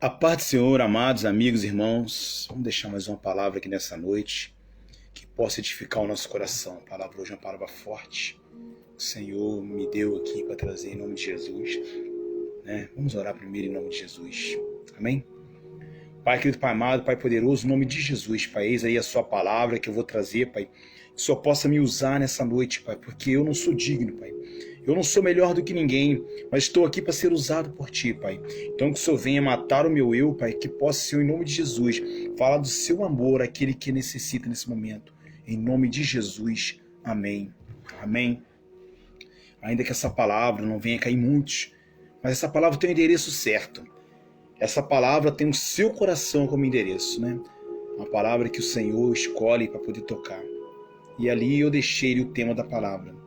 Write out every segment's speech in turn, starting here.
A paz do Senhor, amados amigos, irmãos, vamos deixar mais uma palavra aqui nessa noite, que possa edificar o nosso coração. A palavra hoje é uma palavra forte, o Senhor me deu aqui para trazer em nome de Jesus, né? Vamos orar primeiro em nome de Jesus, amém? Pai querido, Pai amado, Pai poderoso, em nome de Jesus, Pai, eis aí a sua palavra que eu vou trazer, Pai, que o Senhor possa me usar nessa noite, Pai, porque eu não sou digno, Pai. Eu não sou melhor do que ninguém, mas estou aqui para ser usado por Ti, Pai. Então que o Senhor venha matar o meu eu, Pai, que possa, Senhor, em nome de Jesus, falar do Seu amor àquele que necessita nesse momento. Em nome de Jesus, amém. Amém. Ainda que essa palavra não venha cair muitos, mas essa palavra tem o endereço certo. Essa palavra tem o seu coração como endereço, né? Uma palavra que o Senhor escolhe para poder tocar. E ali eu deixei o tema da palavra.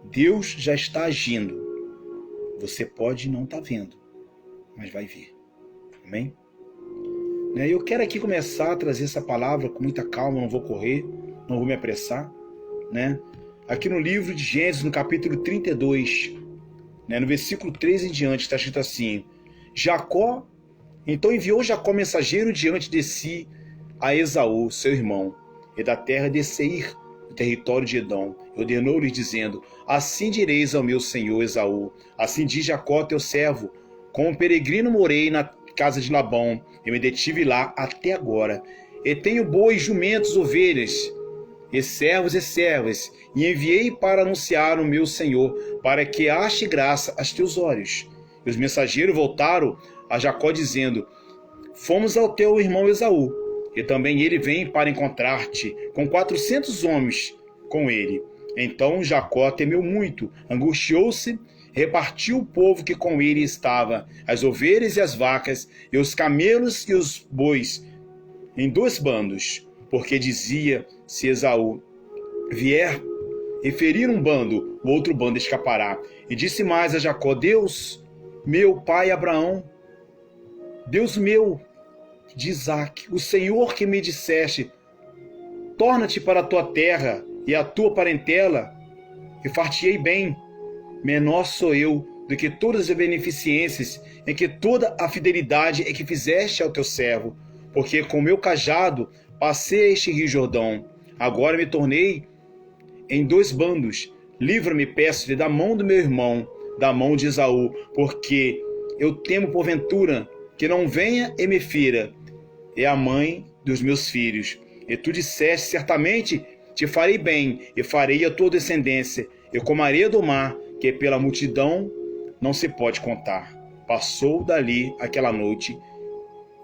Deus já está agindo. Você pode não estar vendo, mas vai ver. Amém? Eu quero aqui começar a trazer essa palavra com muita calma, não vou correr, não vou me apressar, né? Aqui no livro de Gênesis, no capítulo 32, né, no versículo 3 em diante, está escrito assim: Então enviou Jacó mensageiro diante de si a Esaú, seu irmão, e da terra de Seir, do território de Edom, ordenou-lhe dizendo: Assim direis ao meu senhor Esaú, assim diz Jacó teu servo, como peregrino morei na casa de Labão, eu me detive lá até agora, e tenho bois, jumentos, ovelhas, e servos e servas, e enviei para anunciar o meu senhor, para que ache graça aos teus olhos. E os mensageiros voltaram a Jacó dizendo: Fomos ao teu irmão Esaú, e também ele vem para encontrar-te, com 400 homens com ele. Então Jacó temeu muito, angustiou-se, repartiu o povo que com ele estava, as ovelhas e as vacas, e os camelos e os bois, em 2 bandos, porque dizia: se Esaú vier e ferir um bando, o outro bando escapará. E disse mais a Jacó: Deus, meu pai Abraão, Deus meu de Isaque, o Senhor que me disseste: torna-te para a tua terra e a tua parentela, e far-te-ei bem. Menor sou eu do que todas as beneficências, em que toda a fidelidade é que fizeste ao teu servo, porque com o meu cajado passei este rio Jordão. Agora me tornei em 2 bandos. Livra-me, peço-lhe, da mão do meu irmão, da mão de Esaú, porque eu temo porventura que não venha e me fira, é a mãe dos meus filhos. E tu disseste: certamente te farei bem, e farei a tua descendência, e como a areia do mar, que pela multidão não se pode contar. Passou dali aquela noite,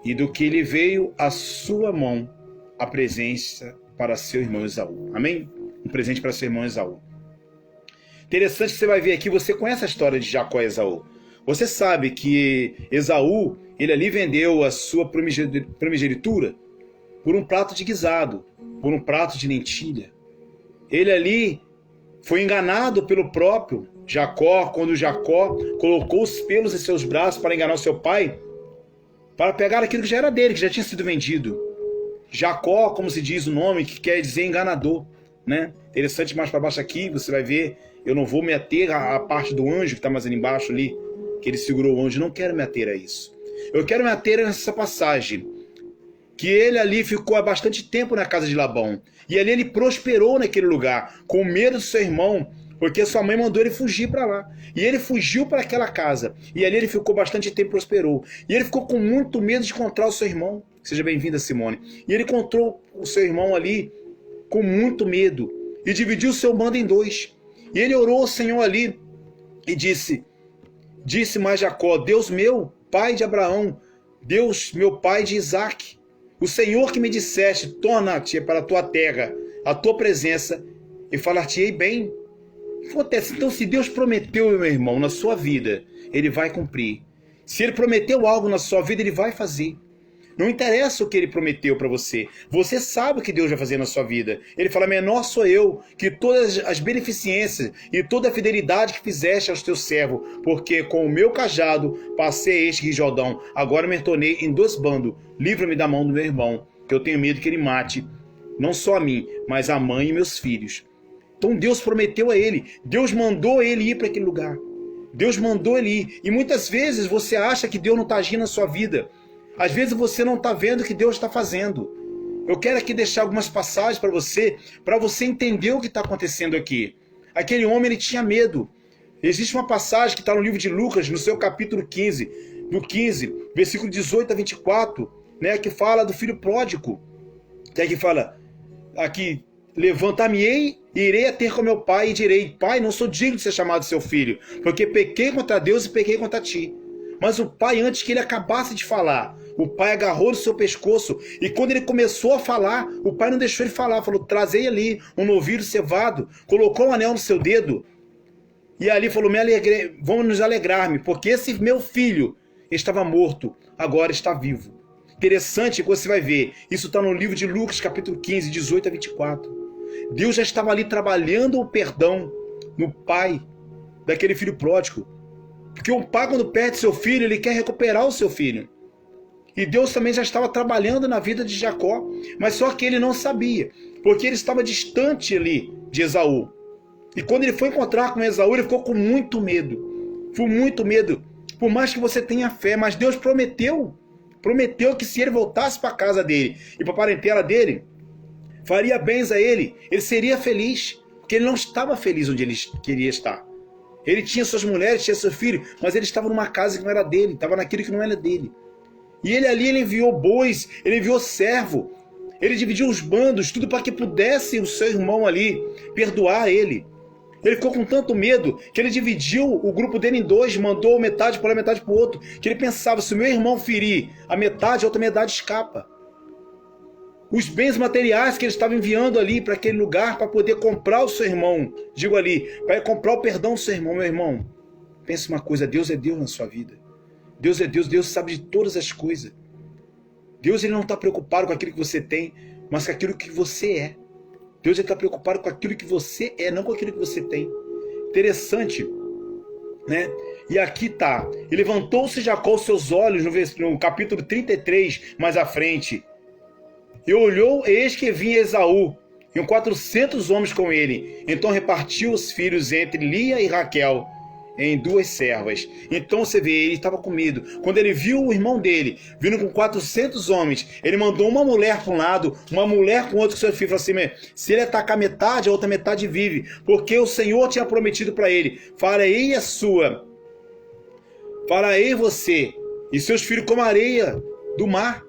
e do que lhe veio a sua mão, a presença para seu irmão Esaú. Amém? Um presente para seu irmão Esaú. Interessante que você vai ver aqui, você conhece a história de Jacó e Esaú. Você sabe que Esaú, ele ali vendeu a sua primogenitura por um prato de guisado, por um prato de lentilha. Ele ali foi enganado pelo próprio Jacó, quando Jacó colocou os pelos em seus braços para enganar o seu pai, para pegar aquilo que já era dele, que já tinha sido vendido. Jacó, como se diz o nome, que quer dizer enganador, né? Interessante, mais para baixo aqui, você vai ver, eu não vou me ater à parte do anjo que está mais ali embaixo ali, que ele segurou o anjo, não quero me ater a isso. Eu quero me ater a essa passagem, que ele ali ficou há bastante tempo na casa de Labão, e ali ele prosperou naquele lugar, com medo do seu irmão, porque sua mãe mandou ele fugir para lá, e ele fugiu para aquela casa, e ali ele ficou bastante tempo e prosperou, e ele ficou com muito medo de encontrar o seu irmão. Seja bem-vinda, Simone. E ele encontrou o seu irmão ali com muito medo, e dividiu o seu bando em 2, e ele orou ao Senhor ali, e disse mais Jacó: Deus meu, pai de Abraão, Deus meu pai de Isaque, o Senhor que me disseste: torna-te para a tua terra, a tua presença, e falar-te-ei bem. Acontece, então, se Deus prometeu, meu irmão, na sua vida, Ele vai cumprir. Se Ele prometeu algo na sua vida, Ele vai fazer. Não interessa o que Ele prometeu para você. Você sabe o que Deus vai fazer na sua vida. Ele fala: menor sou eu que todas as beneficências e toda a fidelidade que fizeste aos teus servos, porque com o meu cajado passei este rio Jordão. Agora me tornei em 2 bandos. Livra-me da mão do meu irmão, que eu tenho medo que ele mate, não só a mim, mas a mãe e meus filhos. Então Deus prometeu a ele. Deus mandou ele ir para aquele lugar. Deus mandou ele ir. E muitas vezes você acha que Deus não está agindo na sua vida. Às vezes você não está vendo o que Deus está fazendo. Eu quero aqui deixar algumas passagens para você entender o que está acontecendo aqui. Aquele homem, ele tinha medo. Existe uma passagem que está no livro de Lucas, no seu capítulo 15, no 15, versículo 18 a 24, né, que fala do filho pródigo. Que fala aqui: levantar-me-ei e irei a ter com meu pai e direi: Pai, não sou digno de ser chamado seu filho, porque pequei contra Deus e pequei contra ti. Mas o pai, antes que ele acabasse de falar, o pai agarrou no seu pescoço, e quando ele começou a falar, o pai não deixou ele falar, falou: trazei ali um novilho cevado, colocou um anel no seu dedo, e ali falou: vamos nos alegrar-me, porque esse meu filho estava morto, agora está vivo. Interessante que você vai ver, isso está no livro de Lucas, capítulo 15, 18 a 24. Deus já estava ali trabalhando o perdão no pai daquele filho pródigo. Porque um pai, quando perde seu filho, ele quer recuperar o seu filho. E Deus também já estava trabalhando na vida de Jacó, mas só que ele não sabia, porque ele estava distante ali de Esaú. E quando ele foi encontrar com Esaú, ele ficou com muito medo. Foi muito medo. Por mais que você tenha fé, mas Deus prometeu que se ele voltasse para a casa dele e para a parentela dele, faria bens a ele, ele seria feliz, porque ele não estava feliz onde ele queria estar. Ele tinha suas mulheres, tinha seu filho, mas ele estava numa casa que não era dele, estava naquilo que não era dele. E ele ali, ele enviou bois, ele enviou servo, ele dividiu os bandos, tudo para que pudesse o seu irmão ali perdoar ele. Ele ficou com tanto medo que ele dividiu o grupo dele em dois, mandou metade para um, metade para o outro, que ele pensava: se o meu irmão ferir a metade, a outra metade escapa. Os bens materiais que ele estava enviando ali para aquele lugar para poder comprar o seu irmão, digo ali, para comprar o perdão do seu irmão. Meu irmão, pense uma coisa: Deus é Deus na sua vida. Deus é Deus, Deus sabe de todas as coisas. Deus, ele não está preocupado com aquilo que você tem, mas com aquilo que você é. Deus está preocupado com aquilo que você é, não com aquilo que você tem. Interessante, né? E aqui está: e levantou-se Jacó os seus olhos, no capítulo 33, mais à frente, e olhou, eis que vinha Esaú, e 400 homens com ele. Então repartiu os filhos entre Lia e Raquel em 2 servas. Então você vê, ele estava com medo. Quando ele viu o irmão dele vindo com 400 homens, ele mandou uma mulher para um lado, uma mulher com outro, que seu filho falou assim: se ele atacar metade, a outra metade vive, porque o Senhor tinha prometido para ele: farei você e seus filhos como a areia do mar.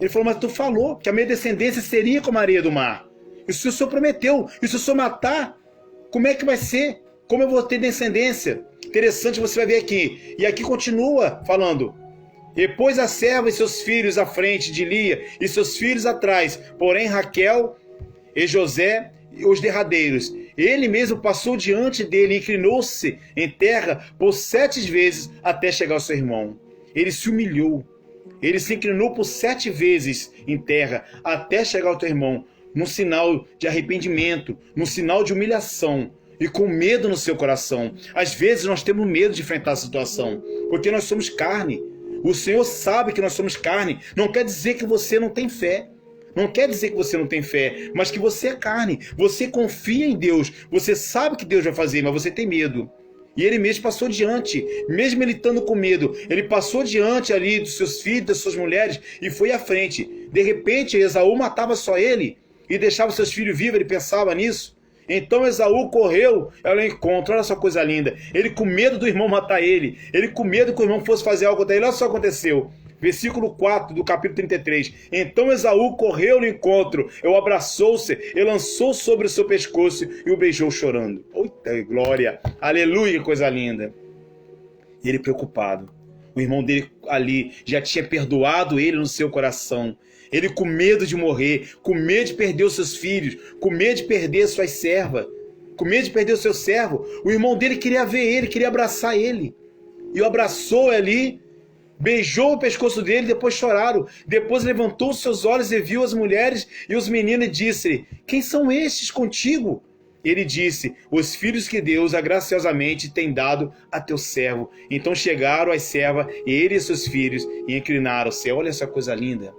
Ele falou: mas tu falou que a minha descendência seria como a areia do mar. Isso o Senhor prometeu. E se o Senhor matar, como é que vai ser? Como eu vou ter descendência? Interessante, você vai ver aqui. E aqui continua falando: e pôs a serva e seus filhos à frente de Lia, e seus filhos atrás, porém Raquel e José os derradeiros. Ele mesmo passou diante dele e inclinou-se em terra por 7 vezes até chegar ao seu irmão. Ele se humilhou. Ele se inclinou por 7 vezes em terra até chegar ao teu irmão, num sinal de arrependimento, num sinal de humilhação e com medo no seu coração. Às vezes nós temos medo de enfrentar a situação, porque nós somos carne. O Senhor sabe que nós somos carne. Não quer dizer que você não tem fé. Não quer dizer que você não tem fé, mas que você é carne. Você confia em Deus. Você sabe que Deus vai fazer, mas você tem medo. E ele mesmo passou diante, mesmo ele estando com medo, ele passou diante ali dos seus filhos, das suas mulheres, e foi à frente. De repente, Esaú matava só ele e deixava seus filhos vivos, ele pensava nisso. Então Esaú correu ao encontro. Olha só que coisa linda. Ele com medo do irmão matar ele, ele com medo que o irmão fosse fazer algo contra ele. Olha só o que aconteceu. Versículo 4 do capítulo 33. Então Esaú correu no encontro, o abraçou-se, e lançou sobre o seu pescoço e o beijou chorando. Eita glória, aleluia, coisa linda. E ele preocupado. O irmão dele ali já tinha perdoado ele no seu coração. Ele com medo de morrer, com medo de perder os seus filhos, com medo de perder suas servas, com medo de perder o seu servo. O irmão dele queria ver ele, queria abraçar ele. E o abraçou ali, beijou o pescoço dele, depois choraram. Depois levantou os seus olhos e viu as mulheres e os meninos e disse: quem são estes contigo? Ele disse: os filhos que Deus agraciosamente tem dado a teu servo. Então chegaram as servas, e ele e seus filhos, e inclinaram-se. Olha essa coisa linda.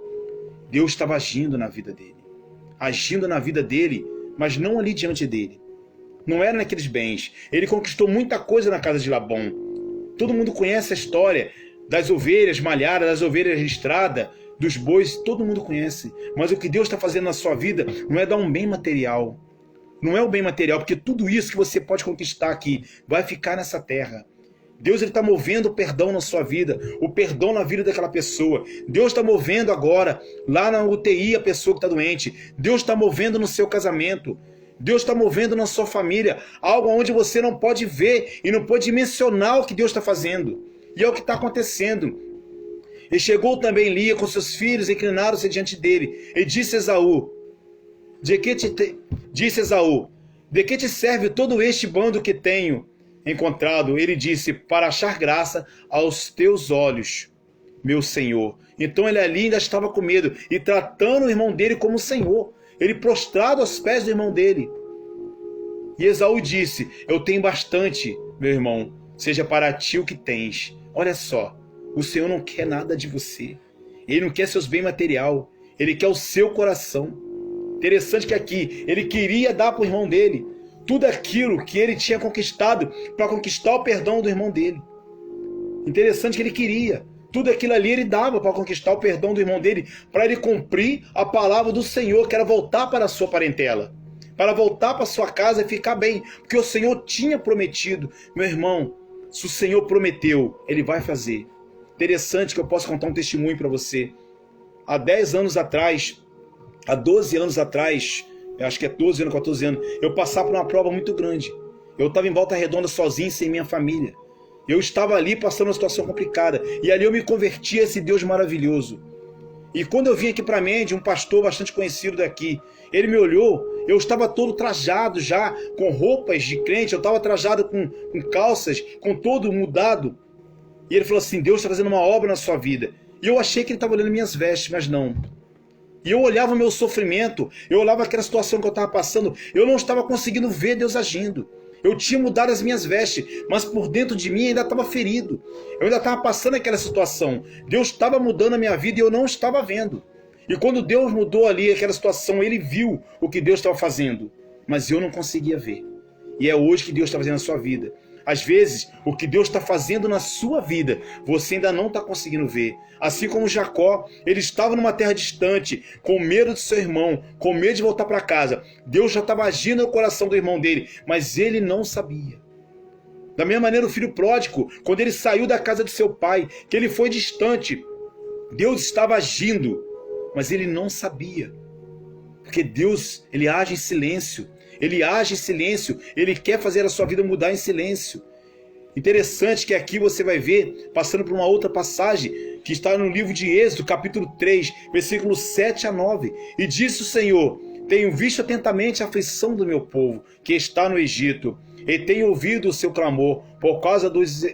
Deus estava agindo na vida dele, mas não ali diante dele. Não era naqueles bens. Ele conquistou muita coisa na casa de Labão. Todo mundo conhece a história. das ovelhas malhadas, das ovelhas listradas, dos bois, todo mundo conhece. Mas o que Deus está fazendo na sua vida não é dar um bem material. Não é o bem material, porque tudo isso que você pode conquistar aqui vai ficar nessa terra. Deus está movendo o perdão na sua vida, o perdão na vida daquela pessoa. Deus está movendo agora, lá na UTI, a pessoa que está doente. Deus está movendo no seu casamento. Deus está movendo na sua família, algo onde você não pode ver e não pode mencionar o que Deus está fazendo. E é o que está acontecendo. E chegou também Lia com seus filhos, inclinaram-se diante dele. E disse Esaú, de que te serve todo este bando que tenho encontrado? Ele disse, para achar graça aos teus olhos, meu Senhor. Então ele ali ainda estava com medo e tratando o irmão dele como Senhor. Ele prostrado aos pés do irmão dele. E Esaú disse, eu tenho bastante, meu irmão, seja para ti o que tens. Olha só, o Senhor não quer nada de você. Ele não quer seus bens material. Ele quer o seu coração. Interessante que aqui, ele queria dar para o irmão dele tudo aquilo que ele tinha conquistado para conquistar o perdão do irmão dele. Interessante que ele queria. Tudo aquilo ali ele dava para conquistar o perdão do irmão dele, para ele cumprir a palavra do Senhor, que era voltar para a sua parentela, para voltar para a sua casa e ficar bem, porque o Senhor tinha prometido. Meu irmão, se o Senhor prometeu, ele vai fazer. Interessante que eu posso contar um testemunho para você. Há 10 anos atrás, há 12 anos atrás, eu acho que é 12 anos, 14 anos, eu passava por uma prova muito grande. Eu estava em Volta Redonda sozinho, sem minha família. Eu estava ali passando uma situação complicada. E ali eu me converti a esse Deus maravilhoso. E quando eu vim aqui para Mende, um pastor bastante conhecido daqui, ele me olhou, eu estava todo trajado já, com roupas de crente, eu estava trajado com calças, com todo mudado. E ele falou assim, Deus está fazendo uma obra na sua vida. E eu achei que ele estava olhando minhas vestes, mas não. E eu olhava o meu sofrimento, eu olhava aquela situação que eu estava passando, eu não estava conseguindo ver Deus agindo. Eu tinha mudado as minhas vestes, mas por dentro de mim ainda estava ferido. Eu ainda estava passando aquela situação. Deus estava mudando a minha vida e eu não estava vendo. E quando Deus mudou ali aquela situação, ele viu o que Deus estava fazendo, mas eu não conseguia ver. E é hoje que Deus está fazendo na sua vida. Às vezes, o que Deus está fazendo na sua vida, você ainda não está conseguindo ver. Assim como Jacó, ele estava numa terra distante, com medo de seu irmão, com medo de voltar para casa. Deus já estava agindo no coração do irmão dele, mas ele não sabia. Da mesma maneira, o filho pródigo, quando ele saiu da casa de seu pai, que ele foi distante, Deus estava agindo, mas ele não sabia. Porque Deus, ele age em silêncio. Ele age em silêncio, ele quer fazer a sua vida mudar em silêncio. Interessante que aqui você vai ver, passando por uma outra passagem, que está no livro de Êxodo, capítulo 3, versículos 7 a 9. E disse o Senhor, tenho visto atentamente a aflição do meu povo, que está no Egito, e tenho ouvido o seu clamor por causa dos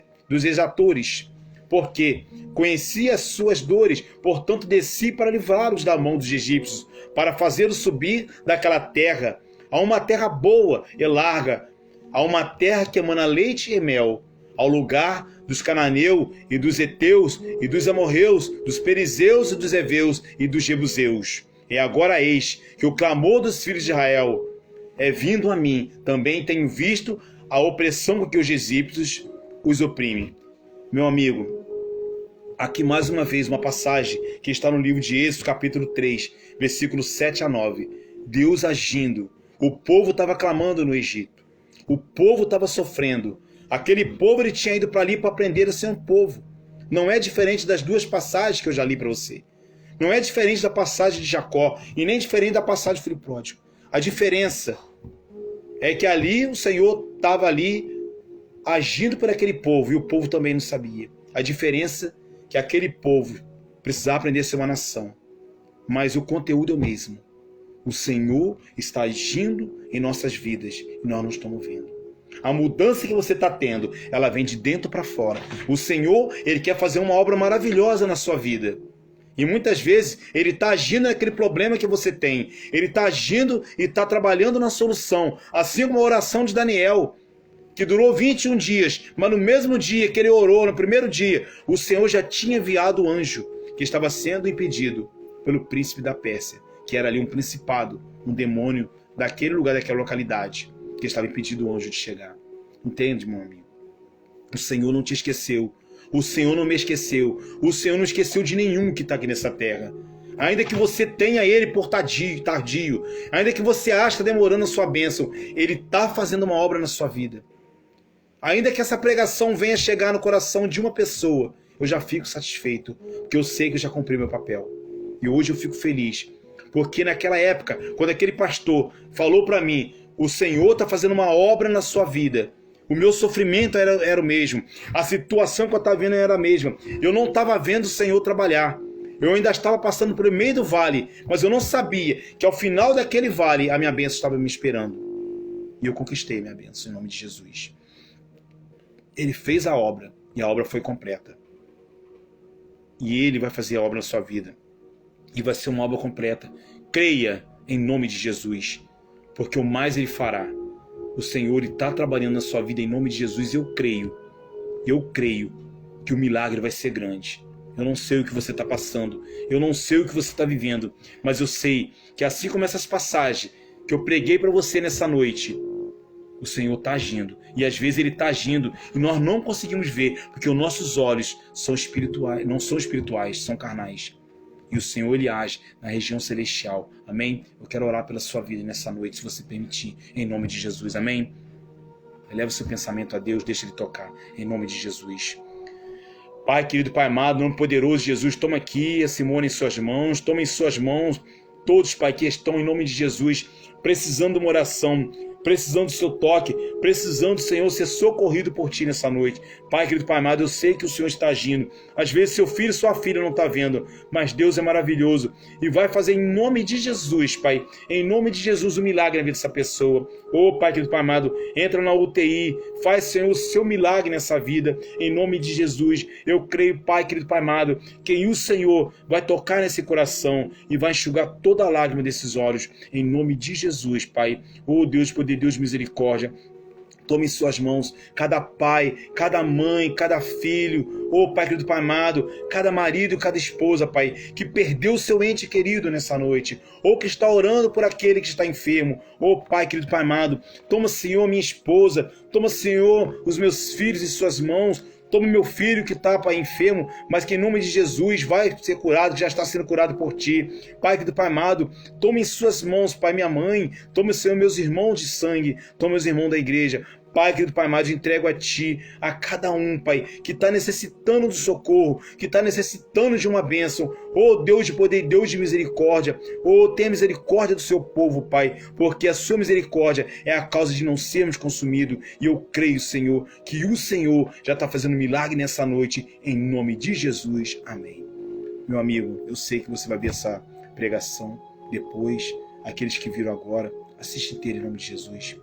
exatores, porque conheci as suas dores, portanto desci para livrá-los da mão dos egípcios, para fazê-los subir daquela terra, a uma terra boa e larga, a uma terra que emana leite e mel, ao lugar dos cananeus e dos heteus e dos amorreus, dos perizeus e dos heveus e dos jebuseus. E agora eis que o clamor dos filhos de Israel é vindo a mim. Também tenho visto a opressão com que os egípcios os oprimem. Meu amigo, aqui mais uma vez uma passagem que está no livro de Êxodo, capítulo 3, versículos 7 a 9. Deus agindo. O povo estava clamando no Egito. O povo estava sofrendo. Aquele povo ele tinha ido para ali para aprender a ser um povo. Não é diferente das duas passagens que eu já li para você. Não é diferente da passagem de Jacó e nem diferente da passagem do filho pródigo. A diferença é que ali o Senhor estava ali agindo por aquele povo e o povo também não sabia. A diferença é que aquele povo precisava aprender a ser uma nação. Mas o conteúdo é o mesmo. O Senhor está agindo em nossas vidas e nós não estamos vendo. A mudança que você está tendo, ela vem de dentro para fora. O Senhor, ele quer fazer uma obra maravilhosa na sua vida. E muitas vezes ele está agindo naquele problema que você tem. Ele está agindo e está trabalhando na solução. Assim como a oração de Daniel, que durou 21 dias. Mas no mesmo dia que ele orou, no primeiro dia, o Senhor já tinha enviado o anjo que estava sendo impedido pelo príncipe da Pérsia, que era ali um principado, um demônio daquele lugar, daquela localidade, que estava impedindo o anjo de chegar. Entende, meu amigo? O Senhor não te esqueceu. o Senhor não me esqueceu. O Senhor não esqueceu de nenhum que está aqui nessa terra. Ainda que você tenha ele por tardio, ainda que você ache que está demorando a sua bênção, ele está fazendo uma obra na sua vida. Ainda que essa pregação venha chegar no coração de uma pessoa, eu já fico satisfeito, porque eu sei que eu já cumpri meu papel. E hoje eu fico feliz, porque naquela época, quando aquele pastor falou para mim, o Senhor está fazendo uma obra na sua vida, o meu sofrimento era o mesmo, a situação que eu estava vendo era a mesma, eu não estava vendo o Senhor trabalhar. Eu ainda estava passando por meio do vale, mas eu não sabia que ao final daquele vale a minha bênção estava me esperando. E eu conquistei minha bênção em nome de Jesus. Ele fez a obra e a obra foi completa. E Ele vai fazer a obra na sua vida. E vai ser uma obra completa. Creia em nome de Jesus, porque o mais Ele fará. O Senhor está trabalhando na sua vida em nome de Jesus e eu creio que o milagre vai ser grande. Eu não sei o que você está passando, eu não sei o que você está vivendo, mas eu sei que assim como essas passagens que eu preguei para você nessa noite, o Senhor está agindo. E às vezes Ele está agindo e nós não conseguimos ver, porque os nossos olhos são espirituais, não são espirituais, são carnais. E o Senhor, Ele age na região celestial. Amém? Eu quero orar pela sua vida nessa noite, se você permitir, em nome de Jesus. Amém? Eleva o seu pensamento a Deus, deixa Ele tocar, em nome de Jesus. Pai querido, Pai amado, nome poderoso de Jesus, toma aqui a Simone em suas mãos, toma em suas mãos todos, Pai, que estão em nome de Jesus, precisando de uma oração, precisando do seu toque, precisando, Senhor, ser socorrido por Ti nessa noite. Pai querido, Pai amado, eu sei que o Senhor está agindo. Às vezes seu filho e sua filha não estão vendo, mas Deus é maravilhoso e vai fazer em nome de Jesus, Pai, em nome de Jesus o milagre na vida dessa pessoa. Ô Pai querido, Pai amado, entra na UTI, faz, Senhor, o seu milagre nessa vida, em nome de Jesus. Eu creio, Pai querido, Pai amado, que o Senhor vai tocar nesse coração e vai enxugar toda a lágrima desses olhos, em nome de Jesus, Pai. Ô Deus, poder, Deus, misericórdia. Tome em suas mãos cada pai, cada mãe, cada filho, ô Pai querido, Pai amado, cada marido, cada esposa, Pai, que perdeu seu ente querido nessa noite, ou que está orando por aquele que está enfermo, ô Pai querido, Pai amado, toma, Senhor, minha esposa, toma, Senhor, os meus filhos em suas mãos, toma meu filho que está, Pai, enfermo, mas que em nome de Jesus vai ser curado, já está sendo curado por Ti. Pai querido, Pai amado, toma em suas mãos, Pai, minha mãe, toma, Senhor, meus irmãos de sangue, toma meus irmãos da igreja. Pai querido, Pai amado, entrego a Ti, a cada um, Pai, que está necessitando de socorro, que está necessitando de uma bênção. Ô Deus de poder, Deus de misericórdia, tenha misericórdia do seu povo, Pai, porque a sua misericórdia é a causa de não sermos consumidos. E eu creio, Senhor, que o Senhor já está fazendo milagre nessa noite, em nome de Jesus. Amém. Meu amigo, eu sei que você vai ver essa pregação depois. Aqueles que viram agora, assiste inteiro em nome de Jesus.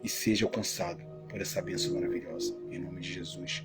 E seja alcançado por essa bênção maravilhosa, em nome de Jesus.